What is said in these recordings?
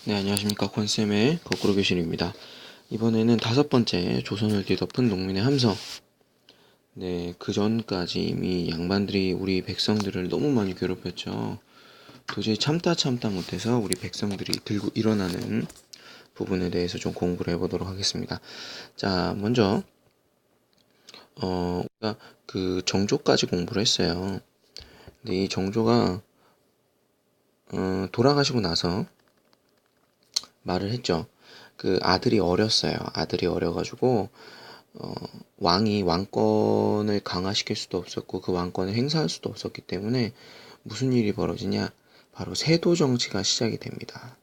네, 안녕하십니까. 권쌤의 거꾸로 교실입니다. 이번에는 5번째 조선을 뒤덮은 농민의 함성. 네, 그 전까지 이미 양반들이 우리 백성들을 너무 많이 괴롭혔죠. 도저히 참다 못해서 우리 백성들이 들고 일어나는 부분에 대해서 좀 공부를 해보도록 하겠습니다. 자, 먼저 우리가 그 정조까지 공부를 했어요. 근데 이 정조가 돌아가시고 나서 말을 했죠. 그 아들이 어렸어요. 아들이 어려가지고 어, 왕이 왕권을 강화시킬 수도 없었고 그 왕권을 행사할 수도 없었기 때문에 무슨 일이 벌어지냐? 바로 세도 정치가 시작이 됩니다.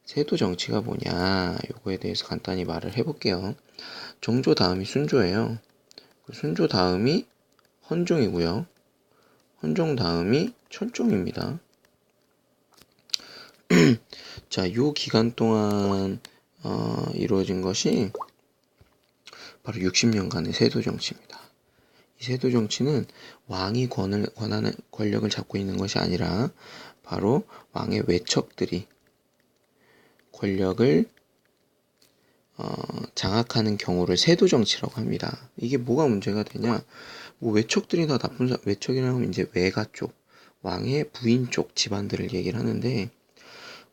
세도 정치가 뭐냐? 요거에 대해서 간단히 말을 해볼게요. 정조 다음이 순조예요. 순조 다음이 헌종이고요. 헌종 다음이 철종입니다. 자, 요 기간 동안 이루어진 것이 바로 60년간의 세도 정치입니다. 이 세도 정치는 왕이 권력을 잡고 있는 것이 아니라 바로 왕의 외척들이 권력을 장악하는 경우를 세도 정치라고 합니다. 이게 뭐가 문제가 되냐? 뭐 외척들이 다 외척이라고 하면 이제 외가 쪽, 왕의 부인 쪽 집안들을 얘기를 하는데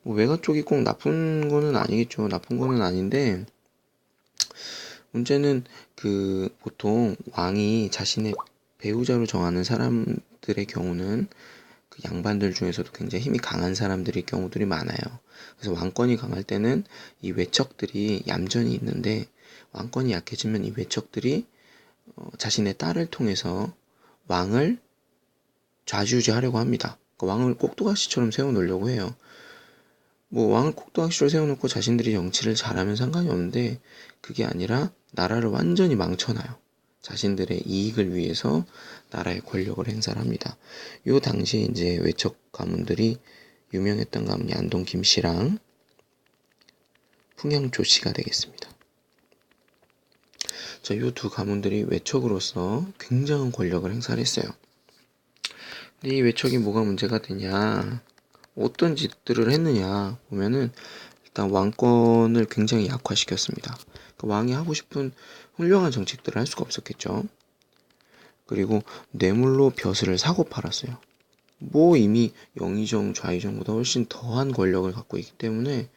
뭐 외가 쪽이 꼭 나쁜 거는 아니겠죠. 나쁜 거는 아닌데 문제는 그 보통 왕이 자신의 배우자로 정하는 사람들의 경우는 그 양반들 중에서도 굉장히 힘이 강한 사람들의 경우들이 많아요. 그래서 왕권이 강할 때는 이 외척들이 얌전히 있는데 왕권이 약해지면 이 외척들이 자신의 딸을 통해서 왕을 좌지우지하려고 합니다. 그러니까 왕을 꼭두각시처럼 세워놓으려고 해요. 뭐 왕을 꼭두각시로 세워놓고 자신들이 정치를 잘하면 상관이 없는데 그게 아니라 나라를 완전히 망쳐놔요. 자신들의 이익을 위해서 나라의 권력을 행사를 합니다. 요 당시에 이제 외척 가문들이 유명했던 가문이 안동 김씨랑 풍양조 씨가 되겠습니다. 자, 요 두 가문들이 외척으로서 굉장한 권력을 행사를 했어요. 근데 이 외척이 뭐가 문제가 되냐? 어떤 짓들을 했느냐 보면은 일단 왕권을 굉장히 약화시켰습니다. 그러니까 왕이 하고 싶은 훌륭한 정책들을 할 수가 없었겠죠. 그리고 뇌물로 벼슬을 사고 팔았어요. 뭐 이미 영의정, 좌의정보다 훨씬 더한 권력을 갖고 있기 때문에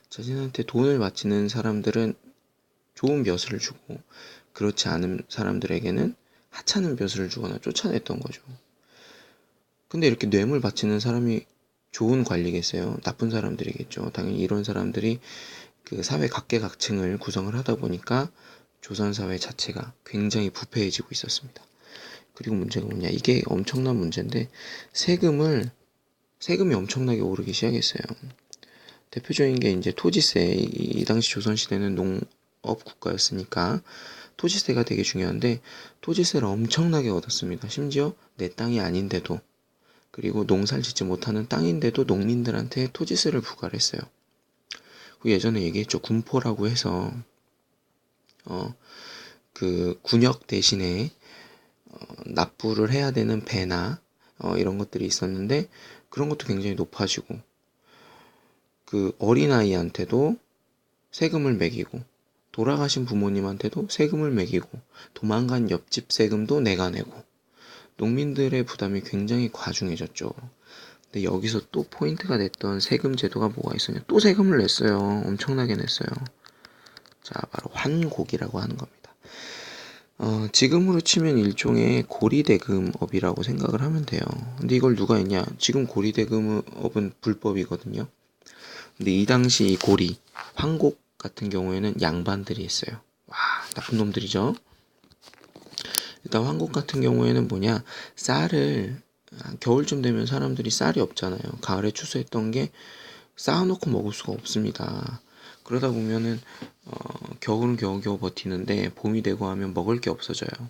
자신한테 돈을 바치는 사람들은 좋은 벼슬을 주고 그렇지 않은 사람들에게는 하찮은 벼슬을 주거나 쫓아냈던 거죠. 근데 이렇게 뇌물 바치는 사람이 좋은 관리겠어요? 나쁜 사람들이겠죠. 당연히 이런 사람들이 그 사회 각계각층을 구성을 하다 보니까 조선 사회 자체가 굉장히 부패해지고 있었습니다. 그리고 문제가 뭐냐? 이게 엄청난 문제인데 세금이 엄청나게 오르기 시작했어요. 대표적인 게 이제 토지세. 이 당시 조선 시대는 농업 국가였으니까 토지세가 되게 중요한데 토지세를 엄청나게 얻었습니다. 심지어 내 땅이 아닌데도 그리고 농사를 짓지 못하는 땅인데도 농민들한테 토지세를 부과를 했어요. 예전에 얘기했죠. 군포라고 해서 그 군역 대신에 납부를 해야 되는 배나 이런 것들이 있었는데 그런 것도 굉장히 높아지고 그 어린아이한테도 세금을 매기고 돌아가신 부모님한테도 세금을 매기고 도망간 옆집 세금도 내가 내고 농민들의 부담이 굉장히 과중해졌죠. 근데 여기서 또 포인트가 됐던 세금 제도가 뭐가 있었냐? 또 세금을 냈어요. 엄청나게 냈어요. 자, 바로 환곡이라고 하는 겁니다. 지금으로 치면 일종의 고리대금업이라고 생각을 하면 돼요. 근데 이걸 누가 했냐? 지금 고리대금업은 불법이거든요. 근데 이 당시 이 고리, 환곡 같은 경우에는 양반들이 했어요. 와, 나쁜 놈들이죠. 일단 환곡 같은 경우에는 뭐냐? 쌀을 겨울쯤 되면 사람들이 쌀이 없잖아요. 가을에 추수했던 게 쌓아놓고 먹을 수가 없습니다. 그러다 보면은 겨울은 겨우겨우 버티는데 봄이 되고 하면 먹을 게 없어져요.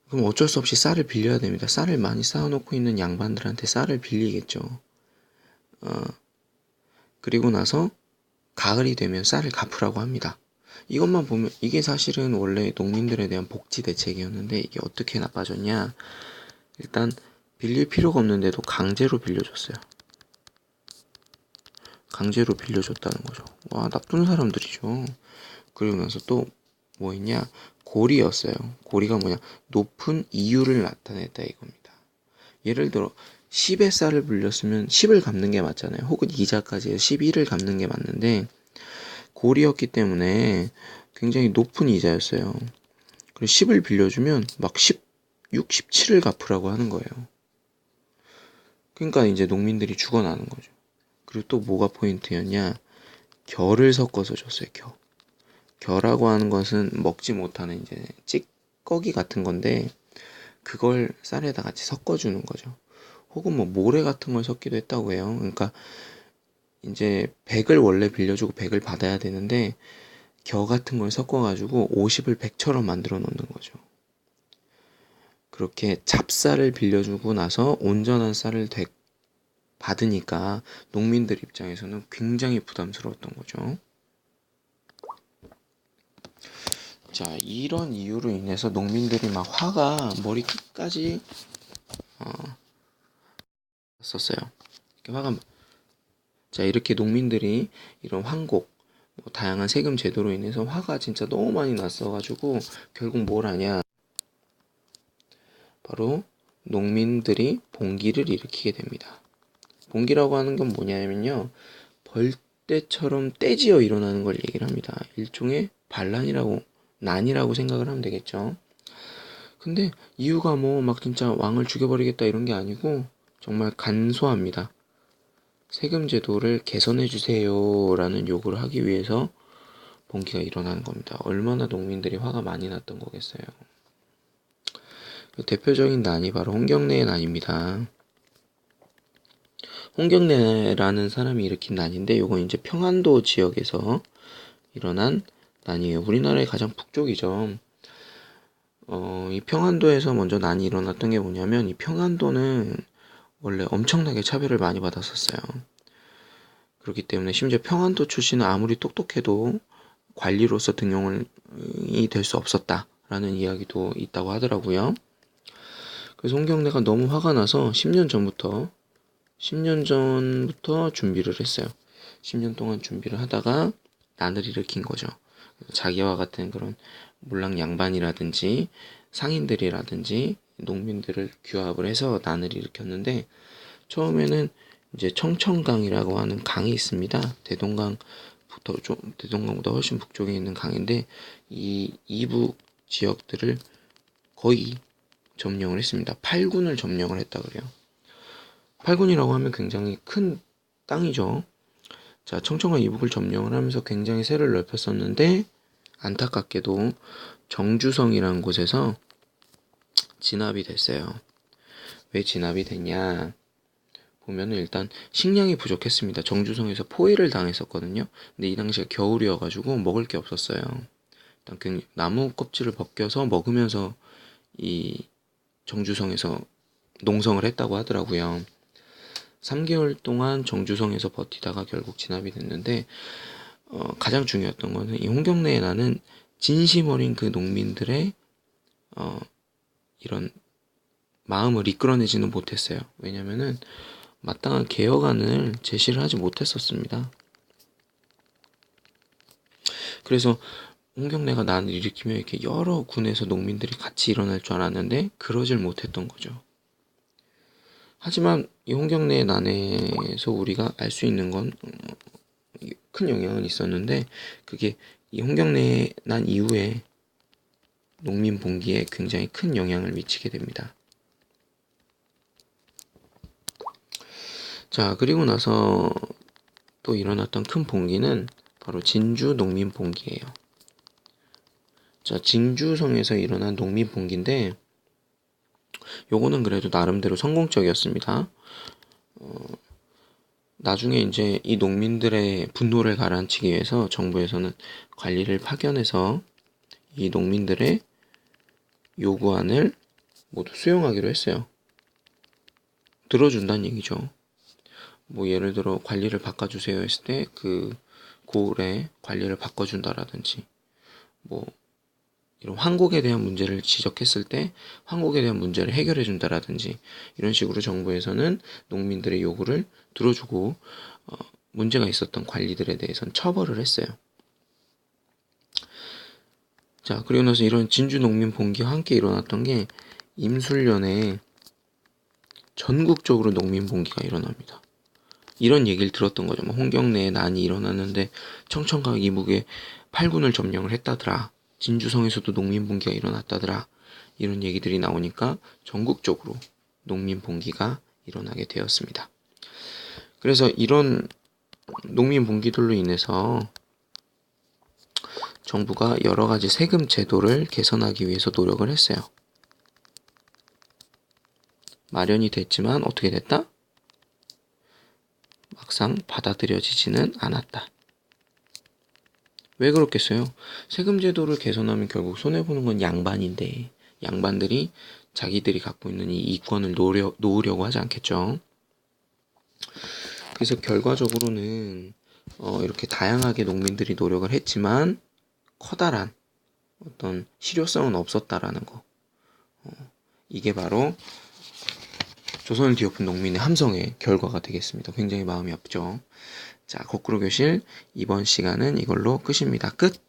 그럼 어쩔 수 없이 쌀을 빌려야 됩니다. 쌀을 많이 쌓아놓고 있는 양반들한테 쌀을 빌리겠죠. 그리고 나서 가을이 되면 쌀을 갚으라고 합니다. 이것만 보면 이게 사실은 원래 농민들에 대한 복지 대책이었는데 이게 어떻게 나빠졌냐? 일단 빌릴 필요가 없는데도 강제로 빌려줬어요. 강제로 빌려줬다는 거죠. 와, 나쁜 사람들이죠. 그리고 나서 또 뭐 있냐? 고리였어요. 고리가 뭐냐? 높은 이유를 나타냈다 이겁니다. 예를 들어 10의 쌀을 불렸으면 10을 갚는 게 맞잖아요. 혹은 이자까지 해서 11을 갚는 게 맞는데 고리였기 때문에 굉장히 높은 이자였어요. 그리고 10을 빌려주면 막 16, 17을 갚으라고 하는 거예요. 그러니까 이제 농민들이 죽어나는 거죠. 그리고 또 뭐가 포인트였냐? 겨를 섞어서 줬어요. 겨라고 하는 것은 먹지 못하는 이제 찌꺼기 같은 건데 그걸 쌀에다 같이 섞어주는 거죠. 혹은 뭐 모래 같은 걸 섞기도 했다고 해요. 그러니까 이제 100을 원래 빌려주고 100을 받아야 되는데 겨 같은 걸 섞어가지고 50을 100처럼 만들어 놓는 거죠. 그렇게 잡쌀을 빌려주고 나서 온전한 쌀을 받으니까 농민들 입장에서는 굉장히 부담스러웠던 거죠. 자, 이런 이유로 인해서 농민들이 막 화가 머리 끝까지 썼어요. 자, 이렇게 농민들이 이런 환곡, 뭐 다양한 세금 제도로 인해서 화가 진짜 너무 많이 났어가지고 결국 뭘 하냐? 바로 농민들이 봉기를 일으키게 됩니다. 봉기라고 하는 건 뭐냐면요, 벌떼처럼 떼지어 일어나는 걸 얘기를 합니다. 일종의 난이라고 생각을 하면 되겠죠. 근데 이유가 뭐 막 진짜 왕을 죽여버리겠다 이런 게 아니고 정말 간소합니다. 세금 제도를 개선해 주세요 라는 요구를 하기 위해서 봉기가 일어나는 겁니다. 얼마나 농민들이 화가 많이 났던 거겠어요. 그 대표적인 난이 바로 홍경래의 난입니다. 홍경래라는 사람이 일으킨 난인데 요건 이제 평안도 지역에서 일어난 난이에요. 우리나라의 가장 북쪽이죠. 이 평안도에서 먼저 난이 일어났던 게 뭐냐면 이 평안도는 원래 엄청나게 차별을 많이 받았었어요. 그렇기 때문에 심지어 평안도 출신은 아무리 똑똑해도 관리로서 등용이 될 수 없었다라는 이야기도 있다고 하더라고요. 그래서 홍경래가 너무 화가 나서 10년 전부터 준비를 했어요. 10년 동안 준비를 하다가 난을 일으킨 거죠. 자기와 같은 그런 몰락 양반이라든지 상인들이라든지 농민들을 규합을 해서 난을 일으켰는데 처음에는 이제 청천강이라고 하는 강이 있습니다. 대동강보다 훨씬 북쪽에 있는 강인데 이 이북 지역들을 거의 점령을 했습니다. 8군을 점령을 했다 그래요. 8군이라고 하면 굉장히 큰 땅이죠. 자, 청천과 이북을 점령을 하면서 굉장히 세를 넓혔었는데 안타깝게도 정주성이라는 곳에서 진압이 됐어요. 왜 진압이 됐냐? 보면은 일단 식량이 부족했습니다. 정주성에서 포위를 당했었거든요. 근데 이 당시가 겨울이어가지고 먹을 게 없었어요. 일단 나무 껍질을 벗겨서 먹으면서 이 정주성에서 농성을 했다고 하더라고요. 3개월 동안 정주성에서 버티다가 결국 진압이 됐는데 가장 중요했던 거는 이 홍경래의 난은 진심 어린 그 농민들의 이런 마음을 이끌어내지는 못했어요. 왜냐면은 마땅한 개혁안을 제시를 하지 못했었습니다. 그래서 홍경래가 난을 일으키면 이렇게 여러 군에서 농민들이 같이 일어날 줄 알았는데 그러질 못했던 거죠. 하지만 이 홍경래의 난에서 우리가 알 수 있는 건 큰 영향은 있었는데 그게 이 홍경래의 난 이후에 농민 봉기에 굉장히 큰 영향을 미치게 됩니다. 자, 그리고 나서 또 일어났던 큰 봉기는 바로 진주 농민 봉기예요. 자, 진주성에서 일어난 농민 봉기인데 요거는 그래도 나름대로 성공적이었습니다. 나중에 이제 이 농민들의 분노를 가라앉히기 위해서 정부에서는 관리를 파견해서 이 농민들의 요구안을 모두 수용하기로 했어요. 들어준다는 얘기죠. 뭐 예를 들어 관리를 바꿔주세요 했을 때 그 고을에 관리를 바꿔준다라든지 뭐 이런 환곡에 대한 문제를 지적했을 때 환곡에 대한 문제를 해결해 준다라든지 이런 식으로 정부에서는 농민들의 요구를 들어주고 문제가 있었던 관리들에 대해서는 처벌을 했어요. 자, 그리고 나서 이런 진주 농민 봉기와 함께 일어났던 게 임술년에 전국적으로 농민 봉기가 일어납니다. 이런 얘기를 들었던 거죠. 뭐 홍경래에 난이 일어났는데 청천각 이북에 8군을 점령을 했다더라. 진주성에서도 농민 봉기가 일어났다더라. 이런 얘기들이 나오니까 전국적으로 농민 봉기가 일어나게 되었습니다. 그래서 이런 농민 봉기들로 인해서 정부가 여러 가지 세금 제도를 개선하기 위해서 노력을 했어요. 마련이 됐지만 어떻게 됐다? 막상 받아들여지지는 않았다. 왜 그렇겠어요? 세금 제도를 개선하면 결국 손해보는 건 양반인데 양반들이 자기들이 갖고 있는 이 이권을 놓으려고 하지 않겠죠. 그래서 결과적으로는 이렇게 다양하게 농민들이 노력을 했지만 커다란 어떤 실효성은 없었다라는 거. 이게 바로 조선을 뒤엎은 농민의 함성의 결과가 되겠습니다. 굉장히 마음이 아프죠. 자, 거꾸로 교실 이번 시간은 이걸로 끝입니다. 끝!